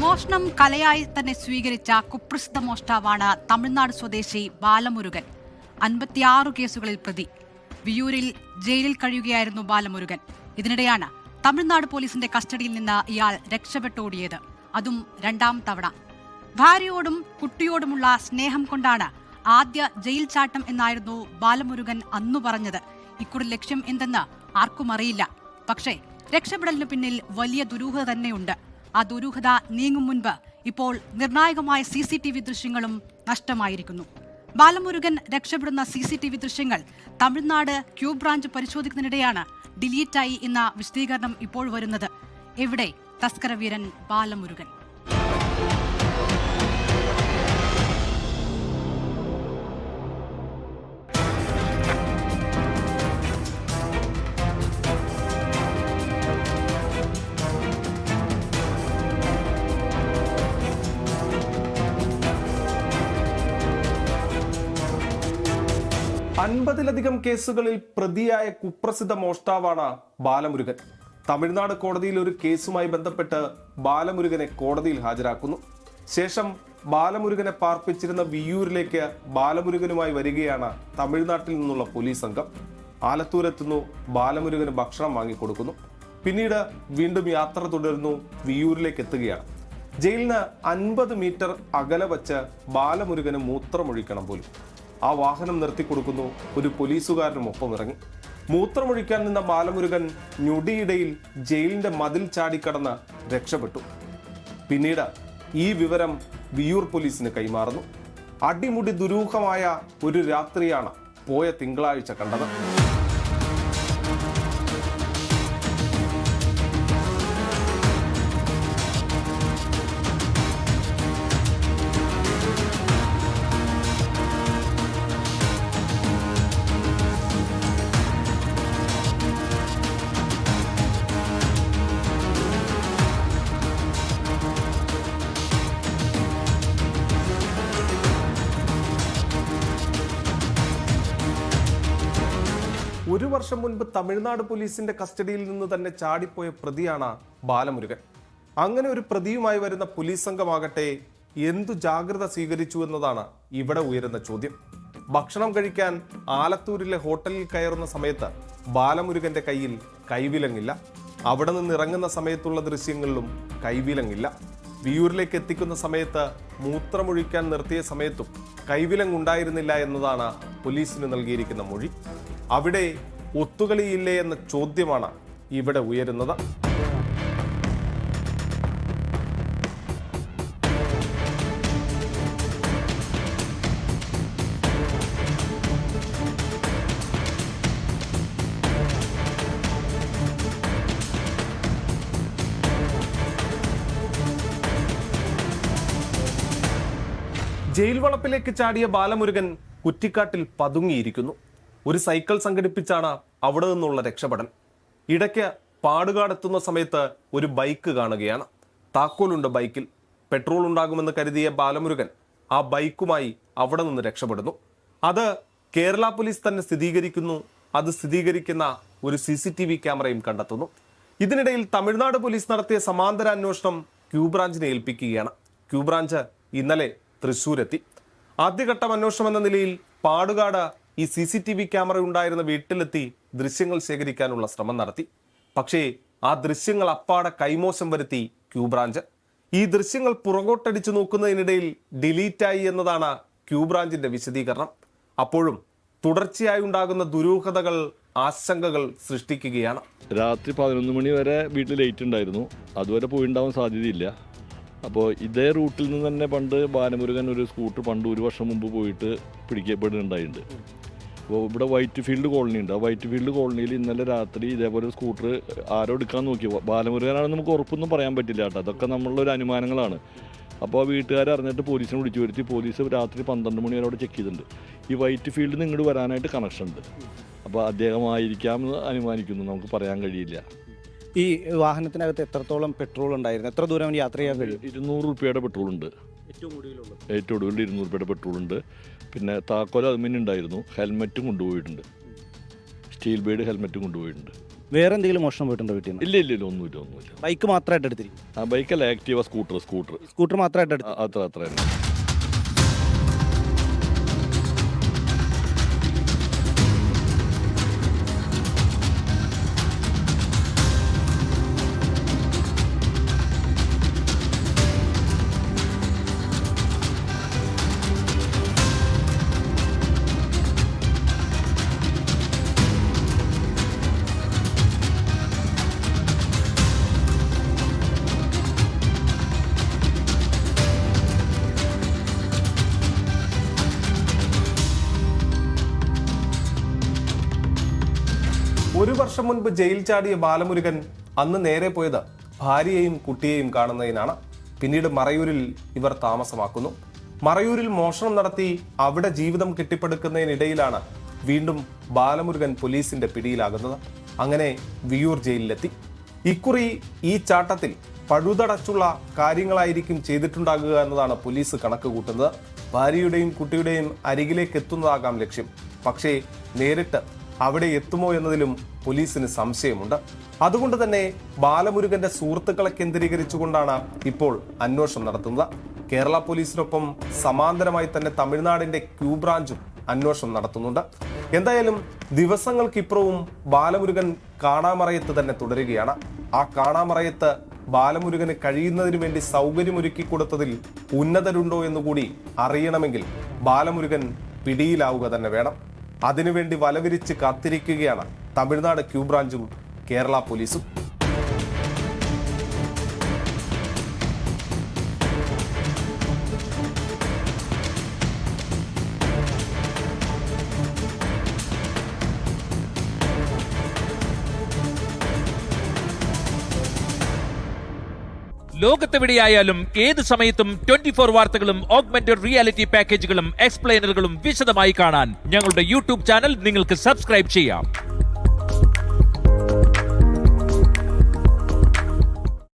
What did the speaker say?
മോഷണം കലയായി തന്നെ സ്വീകരിച്ച കുപ്രസിദ്ധ മോഷ്ടാവാണ് തമിഴ്നാട് സ്വദേശി ബാലമുരുകൻ. 56 കേസുകളിൽ പ്രതി. വിയൂരിൽ ജയിലിൽ കഴിയുകയായിരുന്നു ബാലമുരുകൻ. ഇതിനിടെയാണ് തമിഴ്നാട് പോലീസിന്റെ കസ്റ്റഡിയിൽ നിന്ന് ഇയാൾ രക്ഷപ്പെട്ടോടിയത്. അതും 2ാം തവണ. ഭാര്യയോടും കുട്ടിയോടുമുള്ള സ്നേഹം കൊണ്ടാണ് ആദ്യ ജയിൽ ചാട്ടം എന്നായിരുന്നു ബാലമുരുകൻ അന്നു പറഞ്ഞത്. ഇക്കുറി ലക്ഷ്യം എന്തെന്ന് ആർക്കും അറിയില്ല. പക്ഷേ രക്ഷപ്പെടലിനു പിന്നിൽ വലിയ ദുരൂഹത തന്നെയുണ്ട്. ആ ദുരൂഹത നീങ്ങും മുൻപ് ഇപ്പോൾ നിർണായകമായ CCTV ദൃശ്യങ്ങളും നഷ്ടമായിരിക്കുന്നു. ബാലമുരുകൻ രക്ഷപ്പെടുന്ന CCTV ദൃശ്യങ്ങൾ തമിഴ്നാട് ക്യൂബ്രാഞ്ച് പരിശോധിക്കുന്നതിനിടെയാണ് ഡിലീറ്റായി എന്ന വിശദീകരണം ഇപ്പോൾ വരുന്നത്. എവിടെ തസ്കരവീരൻ ബാലമുരുകൻ? അൻപതിലധികം കേസുകളിൽ പ്രതിയായ കുപ്രസിദ്ധ മോഷ്ടാവാണ് ബാലമുരുകൻ. തമിഴ്നാട് കോടതിയിൽ ഒരു കേസുമായി ബന്ധപ്പെട്ട് ബാലമുരുകനെ കോടതിയിൽ ഹാജരാക്കുന്നു. ശേഷം ബാലമുരുകനെ പാർപ്പിച്ചിരുന്ന വിയ്യൂരിലേക്ക് ബാലമുരുകനുമായി വരികയാണ് തമിഴ്നാട്ടിൽ നിന്നുള്ള പോലീസ് സംഘം. ആലത്തൂരെത്തുന്നു. ബാലമുരുകന് ഭക്ഷണം വാങ്ങിക്കൊടുക്കുന്നു. പിന്നീട് വീണ്ടും യാത്ര തുടരുന്നു. വിയ്യൂരിലേക്ക് എത്തുകയാണ്. ജയിലിന് 50 മീറ്റർ അകലെ വച്ച് ബാലമുരുകന് മൂത്രമൊഴിക്കണം പോലും. ആ വാഹനം നിർത്തിക്കൊടുക്കുന്നു. ഒരു പോലീസുകാരനും ഒപ്പം ഇറങ്ങി. മൂത്രമൊഴിക്കാൻ നിന്ന ബാലമുരുകൻ ഞൊടിയിടയിൽ ജയിലിന്റെ മതിൽ ചാടിക്കടന്ന് രക്ഷപ്പെട്ടു. പിന്നീട് ഈ വിവരം വിയ്യൂർ പോലീസിന് കൈമാറുന്നു. അടിമുടി ദുരൂഹമായ ഒരു രാത്രിയാണ് പോയ തിങ്കളാഴ്ച കണ്ടത്. ഒരു വർഷം മുൻപ് തമിഴ്നാട് പോലീസിന്റെ കസ്റ്റഡിയിൽ നിന്ന് തന്നെ ചാടിപ്പോയ പ്രതിയാണ് ബാലമുരുകൻ. അങ്ങനെ ഒരു പ്രതിയുമായി വരുന്ന പോലീസ് സംഘമാകട്ടെ എന്തു ജാഗ്രത സ്വീകരിച്ചു എന്നതാണ് ഇവിടെ ഉയരുന്ന ചോദ്യം. ഭക്ഷണം കഴിക്കാൻ ആലത്തൂരിലെ ഹോട്ടലിൽ കയറുന്ന സമയത്ത് ബാലമുരുകന്റെ കയ്യിൽ കൈവിലങ്ങില്ല. അവിടെ നിന്ന് ഇറങ്ങുന്ന സമയത്തുള്ള ദൃശ്യങ്ങളിലും കൈവിലങ്ങില്ല. വിയ്യൂരിലേക്ക് എത്തിക്കുന്ന സമയത്ത് മൂത്രമൊഴിക്കാൻ നിർത്തിയ സമയത്തും കൈവിലങ്ങുണ്ടായിരുന്നില്ല എന്നതാണ് പോലീസിന് നൽകിയിരിക്കുന്ന മൊഴി. അവിടെ ഒത്തുകളിയില്ലേ എന്ന ചോദ്യമാണ് ഇവിടെ ഉയരുന്നത്. ജയിൽ വളപ്പിലേക്ക് ചാടിയ ബാലമുരുകൻ കുറ്റിക്കാട്ടിൽ പതുങ്ങിയിരിക്കുന്നു. ഒരു സൈക്കിൾ സംഘടിപ്പിച്ചാണ് അവിടെ നിന്നുള്ള രക്ഷപ്പെടൽ. ഇടയ്ക്ക് പാടുകാടെത്തുന്ന സമയത്ത് ഒരു ബൈക്ക് കാണുകയാണ്. താക്കോലുണ്ട് ബൈക്കിൽ. പെട്രോൾ ഉണ്ടാകുമെന്ന് കരുതിയ ബാലമുരുകൻ ആ ബൈക്കുമായി അവിടെ നിന്ന് രക്ഷപ്പെടുന്നു. അത് കേരള പോലീസ് തന്നെ സ്ഥിരീകരിക്കുന്നു. അത് സ്ഥിരീകരിക്കുന്ന ഒരു CCTV ക്യാമറയും കണ്ടെത്തുന്നു. ഇതിനിടയിൽ തമിഴ്നാട് പോലീസ് നടത്തിയ സമാന്തര അന്വേഷണം ക്യൂബ്രാഞ്ചിനെ ഏൽപ്പിക്കുകയാണ്. ക്യൂബ്രാഞ്ച് ഇന്നലെ തൃശ്ശൂരെത്തി. ആദ്യഘട്ടം അന്വേഷണം എന്ന നിലയിൽ പാടുകാട് ഈ CCTV ക്യാമറ ഉണ്ടായിരുന്ന വീട്ടിലെത്തി ദൃശ്യങ്ങൾ ശേഖരിക്കാനുള്ള ശ്രമം നടത്തി. പക്ഷേ ആ ദൃശ്യങ്ങൾ അപ്പാടെ കൈമോശം വരുത്തി ക്യൂബ്രാഞ്ച്. ഈ ദൃശ്യങ്ങൾ പുറകോട്ടടിച്ചു നോക്കുന്നതിനിടയിൽ ഡിലീറ്റായി എന്നതാണ് ക്യൂബ്രാഞ്ചിന്റെ വിശദീകരണം. അപ്പോഴും തുടർച്ചയായി ഉണ്ടാകുന്ന ദുരൂഹതകൾ, ആശങ്കകൾ സൃഷ്ടിക്കുകയാണ്. രാത്രി 11 മണി വരെ വീട്ടിൽ ലൈറ്റ് ഉണ്ടായിരുന്നു. അതുവരെ പോയിണ്ടാവാൻ സാധ്യതയില്ല. അപ്പോൾ ഇതേ റൂട്ടിൽ നിന്ന് തന്നെ പണ്ട് ബാലമുരുകൻ ഒരു സ്കൂട്ടർ പണ്ട് ഒരു വർഷം മുമ്പ് പോയിട്ട് പിടിക്കപ്പെടുന്നുണ്ടായിട്ടുണ്ട്. അപ്പോൾ ഇവിടെ വൈറ്റ് ഫീൽഡ് കോളനി ഉണ്ട്. ആ വൈറ്റ് ഫീൽഡ് കോളനിയിൽ ഇന്നലെ രാത്രി ഇതേപോലെ ഒരു സ്കൂട്ടർ ആരോ എടുക്കാൻ നോക്കി. ബാലമുരുകനാണെന്ന് നമുക്ക് ഉറപ്പൊന്നും പറയാൻ പറ്റില്ല കേട്ടോ. അതൊക്കെ നമ്മളുടെ അനുമാനങ്ങളാണ്. അപ്പോൾ വീട്ടുകാർ അറിഞ്ഞിട്ട് പോലീസിനെ വിളിച്ചു വരുത്തി. പോലീസ് രാത്രി 12 മണി വരെ അവിടെ ചെക്ക് ചെയ്തിട്ടുണ്ട്. ഈ വൈറ്റ് ഫീൽഡിൽ നിന്ന് ഇങ്ങോട്ട് വരാനായിട്ട് കണക്ഷൻ ഉണ്ട്. അപ്പോൾ അദ്ദേഹമായിരിക്കാമെന്ന് അനുമാനിക്കുന്നു. നമുക്ക് പറയാൻ കഴിയില്ല. ഈ വാഹനത്തിനകത്ത് എത്രത്തോളം പെട്രോൾ ഉണ്ടായിരുന്നു? എത്ര ദൂരം യാത്ര ചെയ്യാൻ കഴിയും? 200 രൂപയുടെ പെട്രോൾ ഉണ്ട്. ഏറ്റവും ഒടുവിൽ 200 രൂപയുടെ പെട്രോൾ ഉണ്ട്. പിന്നെ താക്കോൽ അതുമിന്നുണ്ടായിരുന്നു. ഹെൽമെറ്റും കൊണ്ടുപോയിട്ടുണ്ട്. സ്റ്റീൽ ബേഡ് ഹെൽമെറ്റും കൊണ്ടുപോയിട്ടുണ്ട്. വേറെ എന്തെങ്കിലും മോഷണം പോയിട്ടുണ്ടോ വീട്ടിൽ നിന്ന്? ഇല്ല ഒന്നുമില്ല. ബൈക്ക് മാത്രമായിട്ട് എടുത്തിരിക്കും? ആ ബൈക്കല്ല, ആക്റ്റീവ സ്കൂട്ടർ സ്കൂട്ടർ മാത്രമായിട്ട് എടുത്തു? അത്ര തന്നെ. ഒരു വർഷം മുൻപ് ജയിൽ ചാടിയ ബാലമുരുകൻ അന്ന് നേരെ പോയത് ഭാര്യയെയും കുട്ടിയെയും കാണുന്നതിനാണ്. പിന്നീട് മറയൂരിൽ ഇവർ താമസമാക്കുന്നു. മറയൂരിൽ മോഷണം നടത്തി അവിടെ ജീവിതം കെട്ടിപ്പടുക്കുന്നതിനിടയിലാണ് വീണ്ടും ബാലമുരുകൻ പോലീസിന്റെ പിടിയിലാകുന്നത്. അങ്ങനെ വിയൂർ ജയിലിലെത്തി. ഇക്കുറി ഈ ചാട്ടത്തിൽ പഴുതടച്ചുള്ള കാര്യങ്ങളായിരിക്കും ചെയ്തിട്ടുണ്ടാകുക എന്നതാണ് പോലീസ് കണക്ക് കൂട്ടുന്നത്. ഭാര്യയുടെയും കുട്ടിയുടെയും അരികിലേക്ക് എത്തുന്നതാകാം ലക്ഷ്യം. പക്ഷേ നേരിട്ട് അവിടെ എത്തുമോ എന്നതിലും പോലീസിന് സംശയമുണ്ട്. അതുകൊണ്ട് തന്നെ ബാലമുരുകന്റെ സുഹൃത്തുക്കളെ കേന്ദ്രീകരിച്ചുകൊണ്ടാണ് ഇപ്പോൾ അന്വേഷണം നടത്തുന്നത്. കേരള പോലീസിനൊപ്പം സമാന്തരമായി തന്നെ തമിഴ്നാടിന്റെ ക്യൂ ബ്രാഞ്ചും അന്വേഷണം നടത്തുന്നുണ്ട്. എന്തായാലും ദിവസങ്ങൾക്കിപ്പുറവും ബാലമുരുകൻ കാണാമറയത്ത് തന്നെ തുടരുകയാണ്. ആ കാണാമറയത്ത് ബാലമുരുകന് കഴിയുന്നതിന് വേണ്ടി സൗകര്യമൊരുക്കി കൊടുത്തതിൽ ഉന്നതരുണ്ടോ എന്നുകൂടി അറിയണമെങ്കിൽ ബാലമുരുകൻ പിടിയിലാവുക തന്നെ വേണം. അതിനുവേണ്ടി വലവിരിച്ച് കാത്തിരിക്കുകയാണ് തമിഴ്നാട് ക്യൂ ബ്രാഞ്ചും കേരള പോലീസും. ലോകത്തെവിടെയായാലും ഏത് സമയത്തും 24 വാർത്തകളും ഓഗ്മെന്റഡ് റിയാലിറ്റി പാക്കേജുകളും എക്സ്പ്ലെയിനറുകളും വിശദമായി കാണാൻ ഞങ്ങളുടെ യൂട്യൂബ് ചാനൽ നിങ്ങൾക്ക് സബ്സ്ക്രൈബ് ചെയ്യാം.